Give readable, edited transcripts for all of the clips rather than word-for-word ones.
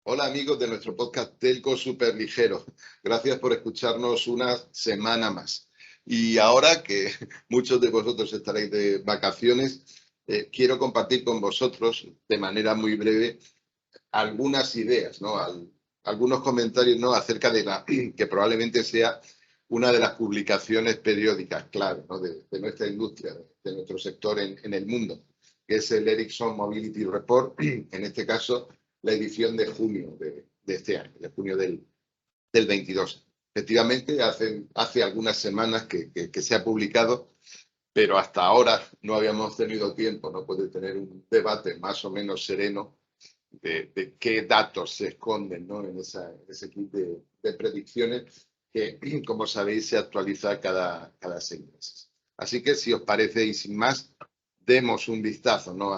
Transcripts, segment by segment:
Hola amigos de nuestro podcast Telco Superligero. Gracias por escucharnos una semana más. Y ahora que muchos de vosotros estaréis de vacaciones, quiero compartir con vosotros de manera muy breve algunas ideas, ¿no? Algunos comentarios, ¿no? Acerca de la que probablemente sea una de las publicaciones periódicas clave, ¿no? de nuestra industria, de nuestro sector en el mundo, que es el Ericsson Mobility Report, en este caso la edición de junio de este año, de junio del 22. Efectivamente, hace algunas semanas que se ha publicado, pero hasta ahora no habíamos tenido tiempo, no puede tener un debate más o menos sereno de qué datos se esconden, ¿no? en ese kit de predicciones que, como sabéis, se actualiza cada 6 meses. Así que, si os parece, y sin más, demos un vistazo, ¿no?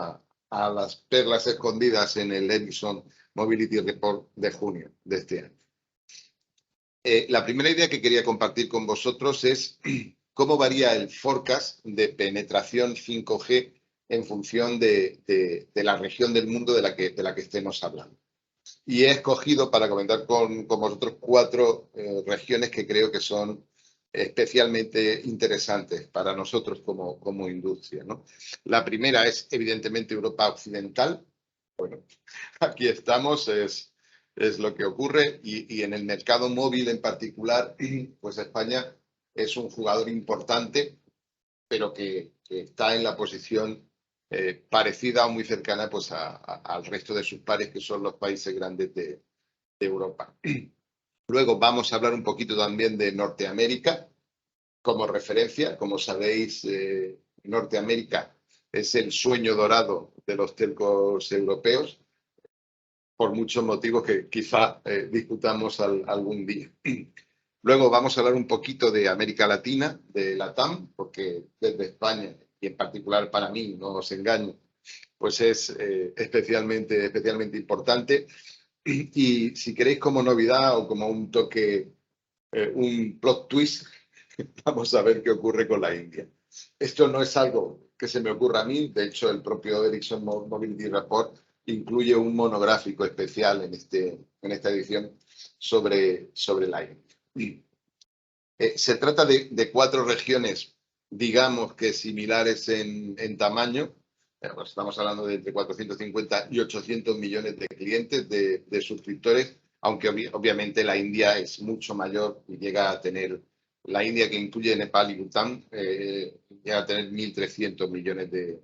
a las perlas escondidas en el Ericsson Mobility Report de junio de este año. La primera idea que quería compartir con vosotros es cómo varía el forecast de penetración 5G en función de la región del mundo de la que estemos hablando. Y he escogido para comentar con vosotros 4 regiones que creo que son especialmente interesantes para nosotros como industria, ¿no? La primera es, evidentemente, Europa Occidental. Bueno, aquí estamos, es lo que ocurre. Y en el mercado móvil en particular, pues España es un jugador importante, pero que está en la posición parecida o muy cercana pues, al resto de sus pares, que son los países grandes de Europa. Luego vamos a hablar un poquito también de Norteamérica como referencia. Como sabéis, Norteamérica es el sueño dorado de los telcos europeos, por muchos motivos que quizá discutamos algún día. Luego vamos a hablar un poquito de América Latina, de LATAM, porque desde España, y en particular para mí, no os engaño, pues es especialmente importante. Y si queréis, como novedad o como un toque, un plot twist, vamos a ver qué ocurre con la India. Esto no es algo que se me ocurra a mí. De hecho, el propio Ericsson Mobility Report incluye un monográfico especial en esta edición sobre la India. Se trata de 4 regiones, digamos que similares en tamaño. Pues estamos hablando de entre 450 y 800 millones de clientes, de suscriptores, aunque obviamente la India es mucho mayor y llega a tener, la India, que incluye Nepal y Bután, llega a tener 1.300 millones de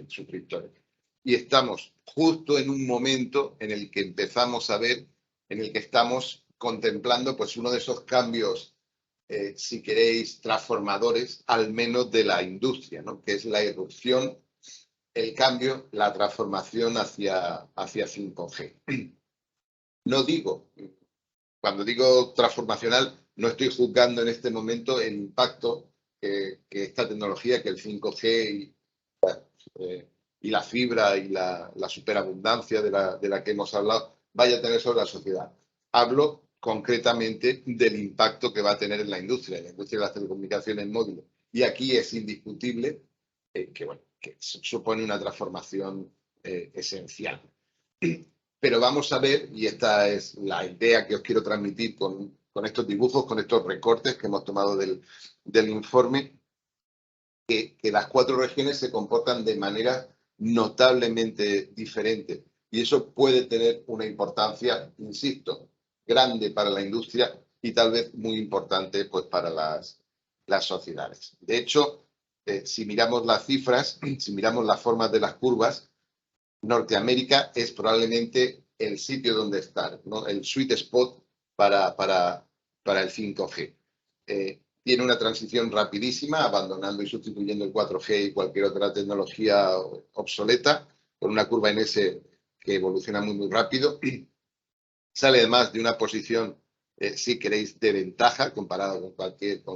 suscriptores. Y estamos justo en un momento en el que empezamos a ver, en el que estamos contemplando pues uno de esos cambios, si queréis, transformadores, al menos de la industria, ¿no? Que es la irrupción, el cambio, la transformación hacia 5G. No digo, cuando digo transformacional, no estoy juzgando en este momento el impacto que esta tecnología, que el 5G y la fibra y la superabundancia de la que hemos hablado, vaya a tener sobre la sociedad. Hablo concretamente del impacto que va a tener en la industria de las telecomunicaciones móviles. Y aquí es indiscutible que supone una transformación esencial. Pero vamos a ver, y esta es la idea que os quiero transmitir con estos dibujos, con estos recortes que hemos tomado del informe, que las 4 regiones se comportan de manera notablemente diferente. Y eso puede tener una importancia, insisto, grande para la industria y tal vez muy importante pues, para las sociedades. De hecho, si miramos las cifras, si miramos las formas de las curvas, Norteamérica es probablemente el sitio donde estar, ¿no? El sweet spot para el 5G. Tiene una transición rapidísima, abandonando y sustituyendo el 4G y cualquier otra tecnología obsoleta, con una curva en S que evoluciona muy rápido. Sale además de una posición, si queréis, de ventaja comparado con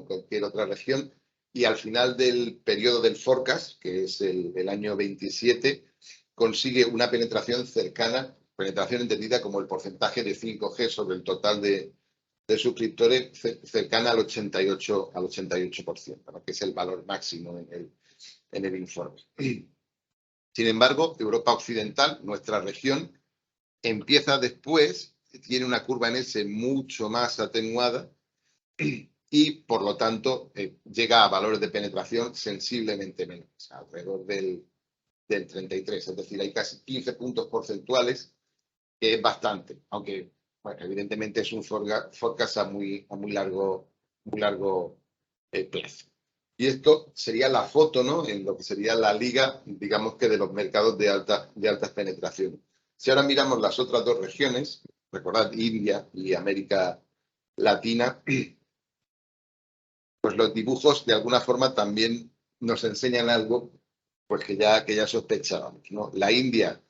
cualquier otra región. Y al final del periodo del forecast, que es el año 27, consigue una penetración cercana, penetración entendida como el porcentaje de 5G sobre el total de suscriptores, cercana al 88%, ¿no? Que es el valor máximo en el informe. Sin embargo, Europa Occidental, nuestra región, empieza después, tiene una curva en S mucho más atenuada y, por lo tanto, llega a valores de penetración sensiblemente menores, alrededor del 33. Es decir, hay casi 15 puntos porcentuales, que es bastante, aunque, bueno, evidentemente es un forecast a muy largo plazo. Y esto sería la foto, ¿no?, en lo que sería la liga, digamos que de los mercados de altas penetraciones. Si ahora miramos las otras dos regiones, recordad India y América Latina, pues los dibujos de alguna forma también nos enseñan algo pues que ya sospechábamos, ¿no? La India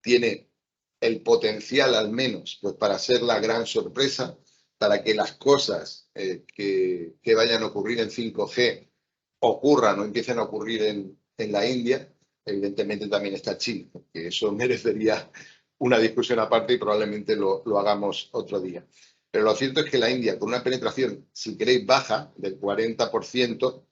tiene el potencial, al menos, pues para ser la gran sorpresa, para que las cosas que vayan a ocurrir en 5G ocurran o empiecen a ocurrir en la India. Evidentemente también está China, porque eso merecería una discusión aparte y probablemente lo hagamos otro día. Pero lo cierto es que la India, con una penetración, si queréis, baja del 40%,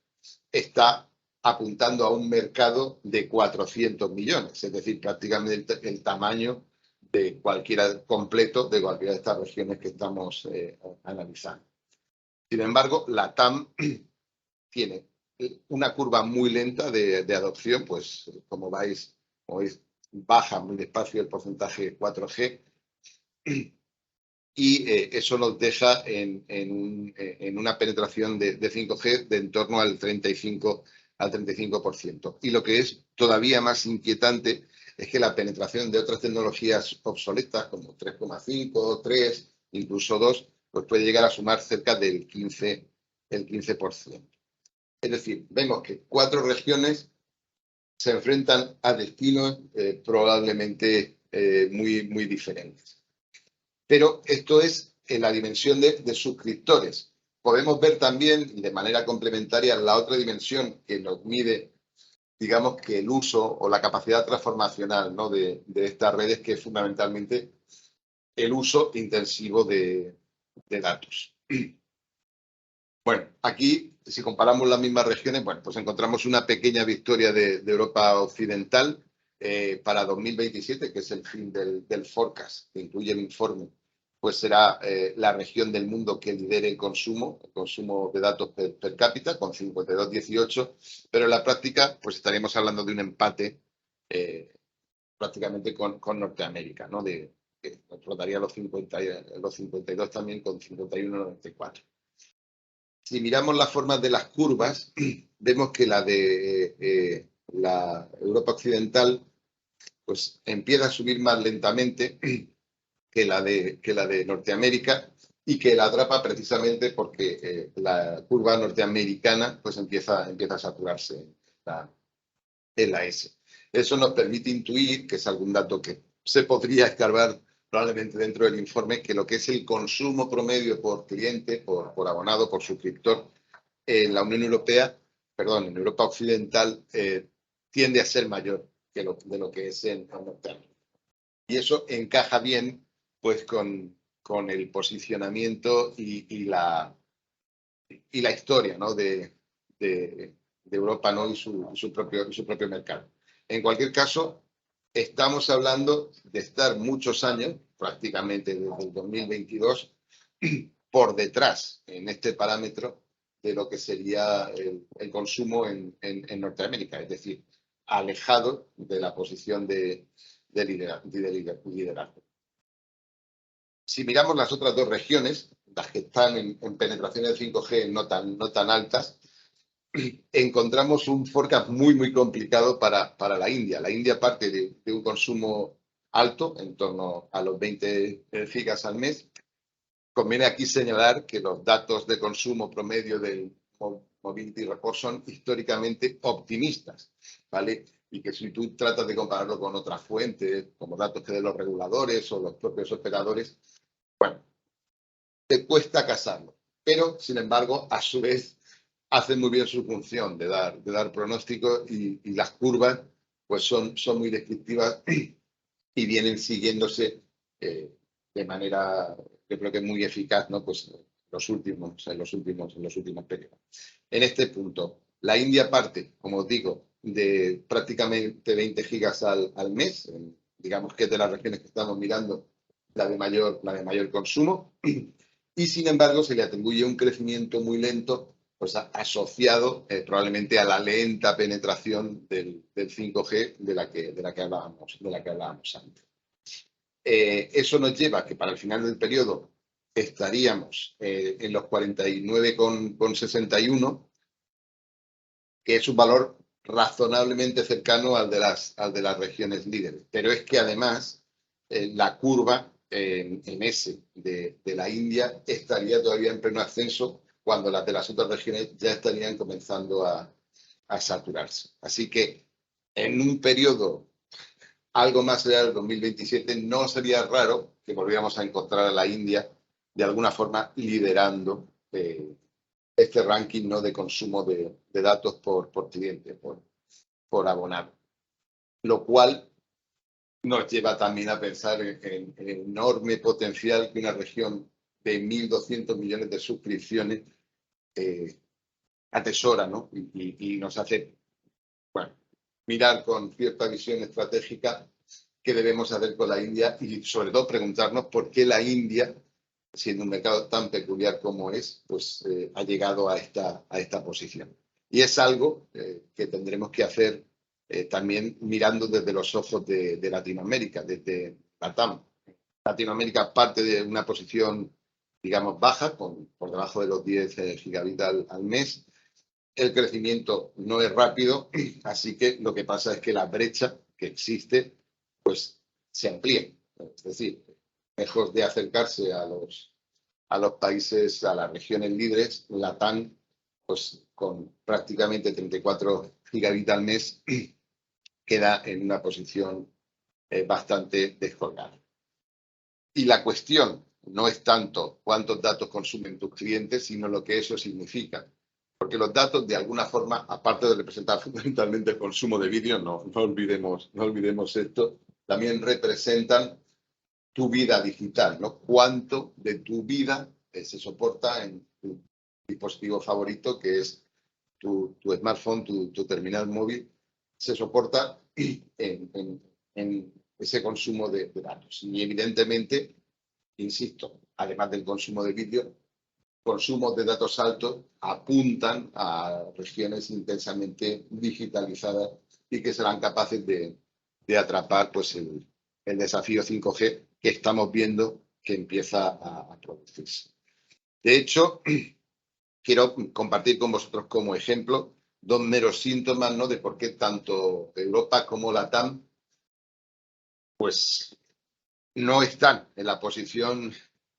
está apuntando a un mercado de 400 millones, es decir, prácticamente el tamaño de cualquiera completo de cualquiera de estas regiones que estamos analizando. Sin embargo, la TAM tiene una curva muy lenta de adopción, pues como veis, baja muy despacio el porcentaje 4G y eso nos deja en una penetración de 5G de en torno al 35%. Y lo que es todavía más inquietante es que la penetración de otras tecnologías obsoletas, como 3,5, 3, incluso 2, pues puede llegar a sumar cerca del 15%. Es decir, vemos que 4 regiones se enfrentan a destinos probablemente muy diferentes. Pero esto es en la dimensión de suscriptores. Podemos ver también, y de manera complementaria, la otra dimensión que nos mide, digamos, que el uso o la capacidad transformacional, ¿no?, de estas redes, que es fundamentalmente el uso intensivo de datos. Bueno, aquí, si comparamos las mismas regiones, bueno, pues encontramos una pequeña victoria de Europa Occidental para 2027, que es el fin del forecast, que incluye el informe. Pues será la región del mundo que lidere el consumo de datos per cápita, con 52,18, pero en la práctica pues estaremos hablando de un empate prácticamente con Norteamérica, ¿no?, que rodaría los 52 también, con 51,94. Si miramos las formas de las curvas, vemos que la de la Europa Occidental pues empieza a subir más lentamente que la de Norteamérica, y que la atrapa precisamente porque la curva norteamericana pues empieza a saturarse en la S. Eso nos permite intuir, que es algún dato que se podría escarbar probablemente dentro del informe, que lo que es el consumo promedio por cliente, por abonado, por suscriptor en la Unión Europea, en Europa Occidental, tiende a ser mayor de lo que es en Norteamérica. Y eso encaja bien pues con el posicionamiento y la historia, ¿no?, de Europa, ¿no?, y su propio mercado. En cualquier caso, estamos hablando de estar muchos años, prácticamente desde el 2022, por detrás en este parámetro de lo que sería el consumo en Norteamérica, es decir, alejado de la posición de liderazgo. Si miramos las otras dos regiones, las que están en penetraciones de 5G no tan altas, encontramos un forecast muy complicado para la India. La India parte de un consumo alto, en torno a los 20 gigas al mes. Conviene aquí señalar que los datos de consumo promedio del Mobility Report son históricamente optimistas, ¿vale? Y que si tú tratas de compararlo con otras fuentes, como datos que den los reguladores o los propios operadores, bueno, te cuesta casarlo. Pero, sin embargo, a su vez, hacen muy bien su función de dar pronóstico, y las curvas pues son muy descriptivas y vienen siguiéndose de manera, yo creo que muy eficaz, ¿no?, pues en los últimos periodos. En este punto, la India parte, como os digo, de prácticamente 20 gigas al mes, digamos que es de las regiones que estamos mirando la de mayor consumo, y sin embargo se le atribuye un crecimiento muy lento, pues asociado probablemente a la lenta penetración del 5G de la que hablábamos antes. Eso nos lleva a que para el final del periodo estaríamos en los 49,61, que es un valor razonablemente cercano al de las regiones líderes. Pero es que además la curva en S de la India estaría todavía en pleno ascenso cuando las de las otras regiones ya estarían comenzando a saturarse. Así que en un periodo algo más allá del 2027 no sería raro que volviéramos a encontrar a la India de alguna forma liderando este ranking, ¿no?, de consumo de datos por cliente, por abonado. Lo cual nos lleva también a pensar en el enorme potencial que una región de 1.200 millones de suscripciones atesora, ¿no? Y nos hace, bueno, mirar con cierta visión estratégica qué debemos hacer con la India y sobre todo preguntarnos por qué la India, siendo un mercado tan peculiar como es, pues ha llegado a esta posición. Y es algo que tendremos que hacer también mirando desde los ojos de Latinoamérica, desde LATAM. Latinoamérica parte de una posición, digamos, baja, por debajo de los 10 gigabits al mes. El crecimiento no es rápido, así que lo que pasa es que la brecha que existe, pues se amplía. Es decir, lejos de acercarse a los países, a las regiones líderes, LATAM, pues con prácticamente 34 gigabits al mes, queda en una posición bastante descolgada. Y la cuestión no es tanto cuántos datos consumen tus clientes, sino lo que eso significa. Porque los datos, de alguna forma, aparte de representar fundamentalmente el consumo de vídeo, no olvidemos esto, también representan tu vida digital, ¿no? Cuánto de tu vida se soporta en tu dispositivo favorito, que es tu smartphone, tu terminal móvil, se soporta en ese consumo de datos. Y evidentemente, insisto, además del consumo de vídeo, consumos de datos altos apuntan a regiones intensamente digitalizadas y que serán capaces de atrapar pues el desafío 5G que estamos viendo que empieza a producirse. De hecho, quiero compartir con vosotros como ejemplo dos meros síntomas, ¿no?, de por qué tanto Europa como LATAM pues no están en la posición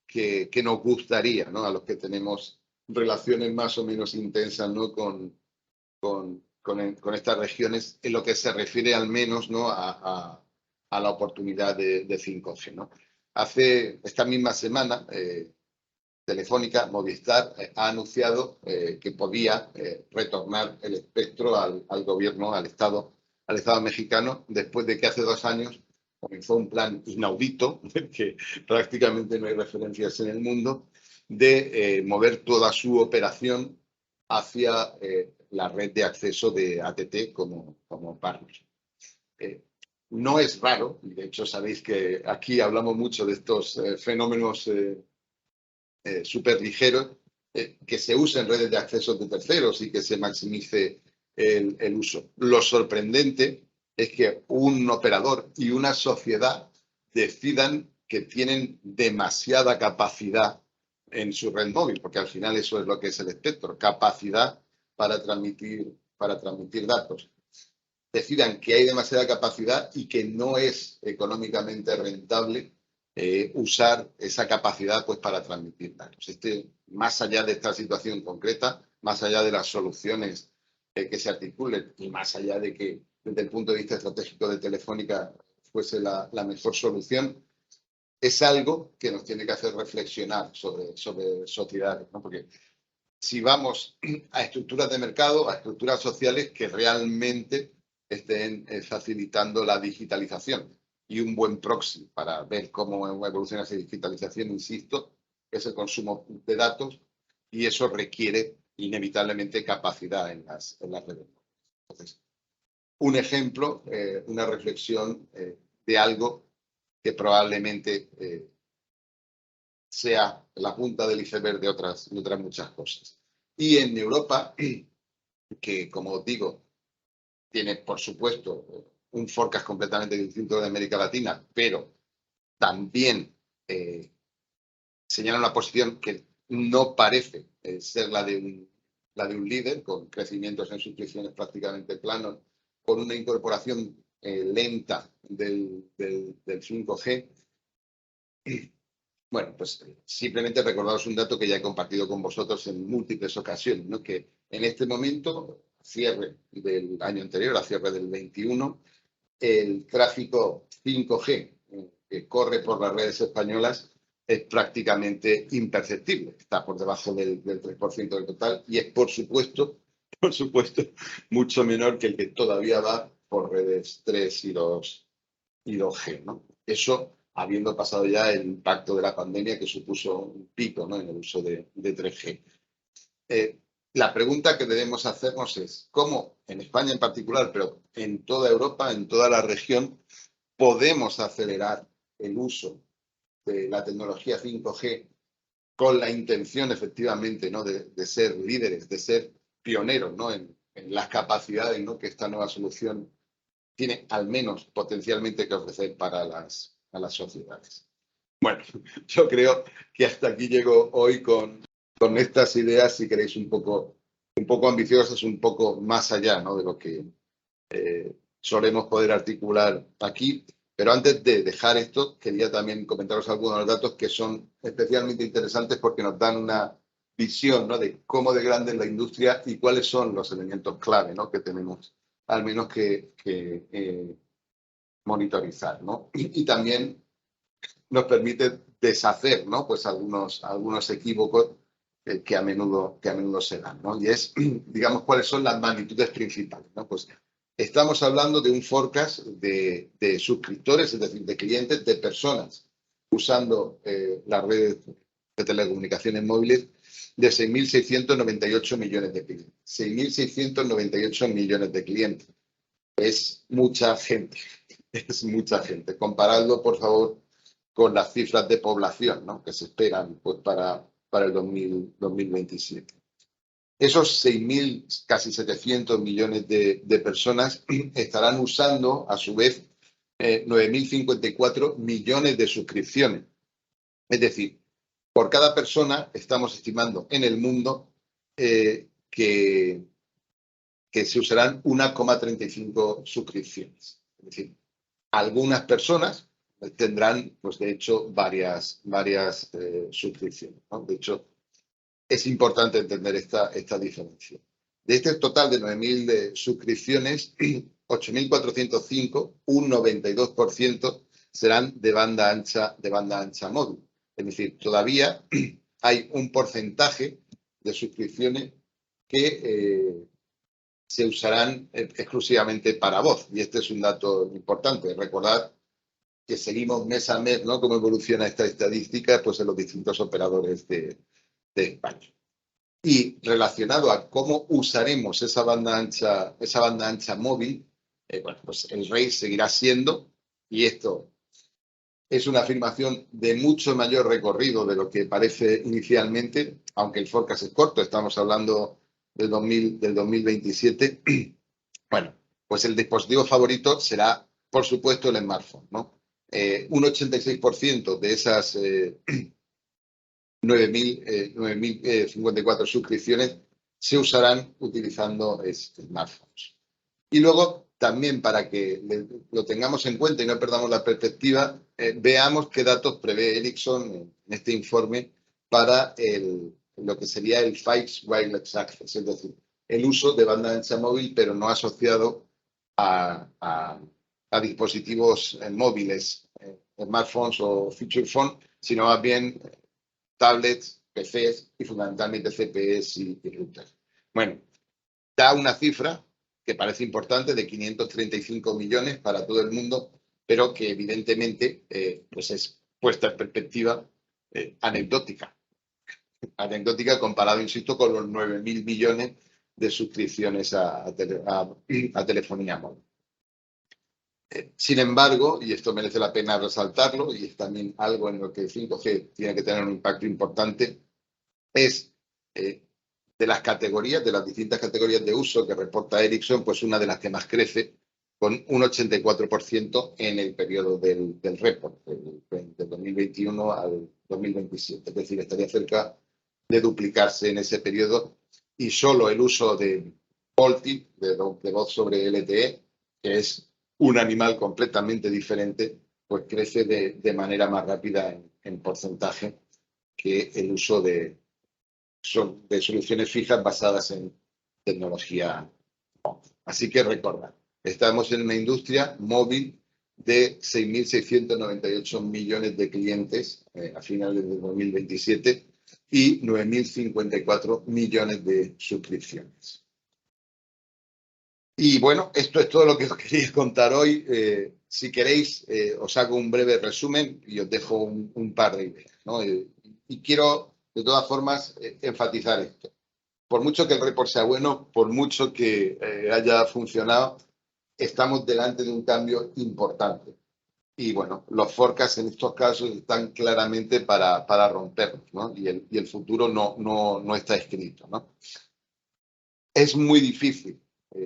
que nos gustaría, ¿no?, a los que tenemos relaciones más o menos intensas, ¿no?, con estas regiones, en lo que se refiere al menos, ¿no?, a la oportunidad de 5G, ¿no? Esta misma semana, Telefónica, Movistar, ha anunciado que podía retornar el espectro al gobierno, al Estado mexicano, después de que hace 2 años comenzó un plan inaudito, que prácticamente no hay referencias en el mundo, de mover toda su operación hacia la red de acceso de AT&T como partner. No es raro, y de hecho sabéis que aquí hablamos mucho de estos fenómenos súper ligeros, que se usen redes de acceso de terceros y que se maximice el uso. Lo sorprendente es que un operador y una sociedad decidan que tienen demasiada capacidad en su red móvil, porque al final eso es lo que es el espectro, capacidad para transmitir datos. Decidan que hay demasiada capacidad y que no es económicamente rentable usar esa capacidad pues para transmitir datos. Más allá de esta situación concreta, más allá de las soluciones que se articulen y más allá de que desde el punto de vista estratégico de Telefónica fuese la mejor solución, es algo que nos tiene que hacer reflexionar sobre sociedades, ¿no? Porque si vamos a estructuras de mercado, a estructuras sociales que realmente estén facilitando la digitalización. Y un buen proxy para ver cómo evoluciona esa digitalización, insisto, es el consumo de datos, y eso requiere inevitablemente capacidad en las redes. Entonces, un ejemplo, una reflexión de algo que probablemente sea la punta del iceberg de otras muchas cosas. Y en Europa, que como os digo, tiene por supuesto un forecast completamente distinto de América Latina, pero también señala una posición que no parece ser la de un líder, con crecimientos en suscripciones prácticamente planos, con una incorporación lenta del 5G. Bueno, pues simplemente recordaros un dato que ya he compartido con vosotros en múltiples ocasiones, ¿no? Que en este momento, cierre del año anterior, a cierre del 21, el tráfico 5G que corre por las redes españolas es prácticamente imperceptible. Está por debajo del 3% del total y es, por supuesto, mucho menor que el que todavía va por redes 3 y 2G, ¿no? Eso habiendo pasado ya el impacto de la pandemia que supuso un pico, ¿no?, en el uso de 3G. La pregunta que debemos hacernos es cómo, en España en particular, pero en toda Europa, en toda la región, podemos acelerar el uso de la tecnología 5G con la intención, efectivamente, ¿no?, de ser líderes, de ser pioneros, ¿no?, en las capacidades, ¿no?, que esta nueva solución tiene al menos potencialmente que ofrecer para las sociedades. Bueno, yo creo que hasta aquí llego hoy con estas ideas, si queréis, un poco ambiciosas, un poco más allá, ¿no?, de lo que solemos poder articular aquí. Pero antes de dejar esto, quería también comentaros algunos datos que son especialmente interesantes porque nos dan una visión, ¿no?, de cómo de grande es la industria y cuáles son los elementos clave, ¿no?, que tenemos al menos que monitorizar, ¿no? Y también nos permite deshacer, ¿no?, pues algunos equívocos que a menudo se dan, ¿no? Y es, digamos, cuáles son las magnitudes principales, ¿no? Pues estamos hablando de un forecast de suscriptores, es decir, de clientes, de personas usando las redes de telecomunicaciones móviles de 6.698 millones de clientes. 6.698 millones de clientes. Es mucha gente, es mucha gente. Comparadlo, por favor, con las cifras de población, ¿no?, que se esperan, pues, para el 2027. Esos 6.000, casi 700 millones de personas estarán usando, a su vez, 9.054 millones de suscripciones. Es decir, por cada persona estamos estimando en el mundo que se usarán 1,35 suscripciones. Es decir, algunas personas tendrán, pues de hecho, varias suscripciones, ¿no? De hecho, es importante entender esta diferencia. De este total de 9.000 suscripciones, 8.405, un 92%, serán de banda ancha móvil. Es decir, todavía hay un porcentaje de suscripciones que se usarán exclusivamente para voz. Y este es un dato importante. Recordad que seguimos mes a mes, ¿no?, cómo evoluciona esta estadística, pues, en los distintos operadores de España. Y relacionado a cómo usaremos esa banda ancha móvil, bueno, pues el rey seguirá siendo, y esto es una afirmación de mucho mayor recorrido de lo que parece inicialmente, aunque el forecast es corto, estamos hablando del 2027. Bueno, pues el dispositivo favorito será, por supuesto, el smartphone, ¿no? Un 86% de esas 9.054 suscripciones se usarán utilizando smartphones. Y luego, también para que lo tengamos en cuenta y no perdamos la perspectiva, veamos qué datos prevé Ericsson en este informe para lo que sería el Fixed Wireless Access, es decir, el uso de banda ancha móvil, pero no asociado a dispositivos móviles, smartphones o feature phone, sino más bien tablets, PCs y fundamentalmente CPEs y routers. Bueno, da una cifra que parece importante de 535 millones para todo el mundo, pero que evidentemente pues es puesta en perspectiva anecdótica comparado, insisto, con los 9.000 millones de suscripciones a telefonía móvil. Sin embargo, y esto merece la pena resaltarlo, y es también algo en lo que el 5G tiene que tener un impacto importante, es de las categorías, de las distintas categorías de uso que reporta Ericsson, pues una de las que más crece, con un 84% en el periodo del report, del 2021 al 2027. Es decir, estaría cerca de duplicarse en ese periodo, y solo el uso de VoLTE, de voz sobre LTE, que es un animal completamente diferente, pues crece de manera más rápida en porcentaje que el uso de soluciones fijas basadas en tecnología. Así que recordad, estamos en una industria móvil de 6.698 millones de clientes a finales de 2027 y 9.054 millones de suscripciones. Y bueno, esto es todo lo que os quería contar hoy. Si queréis, os hago un breve resumen y os dejo un par de ideas, ¿no? Y quiero, de todas formas, enfatizar esto. Por mucho que el report sea bueno, por mucho que haya funcionado, estamos delante de un cambio importante. Y bueno, los forecasts en estos casos están claramente para romperlos, ¿no? Y el futuro no está escrito, ¿no? Es muy difícil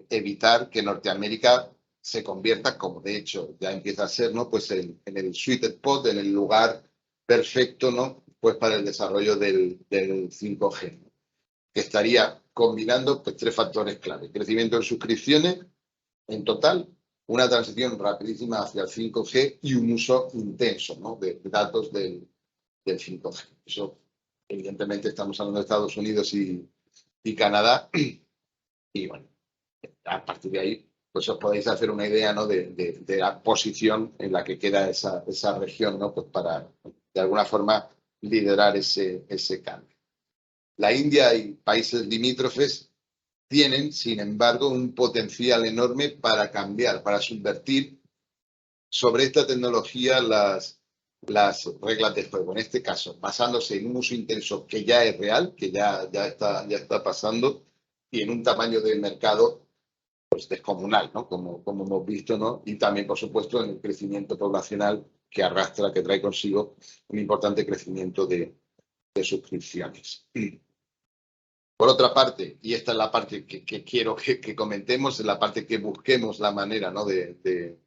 evitar que Norteamérica se convierta, como de hecho ya empieza a ser, ¿no? Pues en el sweet spot, en el lugar perfecto, ¿no? Pues para el desarrollo del 5G, ¿no? Que estaría combinando pues tres factores clave: crecimiento en suscripciones en total, una transición rapidísima hacia el 5G y un uso intenso, ¿no? de datos del 5G. Eso, evidentemente, estamos hablando de Estados Unidos y Canadá. Y bueno, a partir de ahí, pues os podéis hacer una idea, ¿no? de la posición en la que queda esa región, ¿no? Pues para, de alguna forma, liderar ese cambio. La India y países limítrofes tienen, sin embargo, un potencial enorme para cambiar, para subvertir sobre esta tecnología las reglas de juego. En este caso, basándose en un uso intenso que ya es real, que ya está pasando, y en un tamaño de mercado pues descomunal, ¿no? Como hemos visto, ¿no? Y también, por supuesto, en el crecimiento poblacional que arrastra, que trae consigo un importante crecimiento de suscripciones. Por otra parte, y esta es la parte que quiero que comentemos, es la parte que busquemos la manera, ¿no? de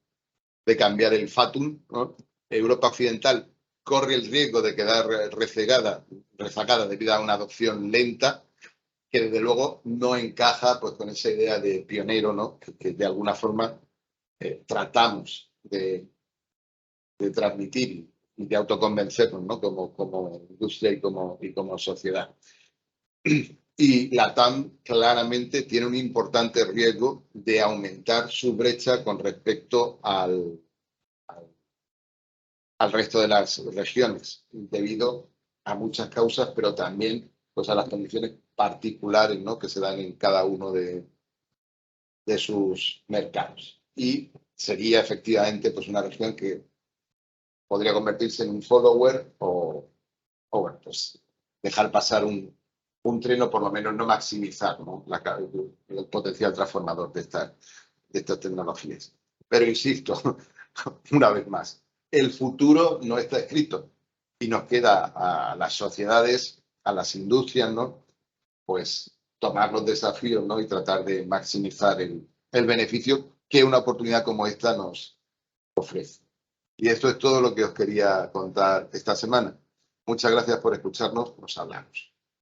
cambiar el fatum, ¿no? Europa Occidental corre el riesgo de quedar rezagada debido a una adopción lenta, que desde luego no encaja pues con esa idea de pionero, ¿no? que de alguna forma tratamos de transmitir y de autoconvencernos, ¿no? como industria y como sociedad. Y la TAM claramente tiene un importante riesgo de aumentar su brecha con respecto al resto de las regiones, debido a muchas causas, pero también pues, a las condiciones particulares, ¿no? que se dan en cada uno de sus mercados. Y sería efectivamente pues, una región que podría convertirse en un follower o bueno, pues dejar pasar un tren, o por lo menos no maximizar, ¿no? el potencial transformador de estas tecnologías. Pero insisto, una vez más, el futuro no está escrito y nos queda a las sociedades, a las industrias, ¿no? Pues tomar los desafíos, ¿no? Y tratar de maximizar el beneficio que una oportunidad como esta nos ofrece. Y esto es todo lo que os quería contar esta semana. Muchas gracias por escucharnos. Nos hablamos.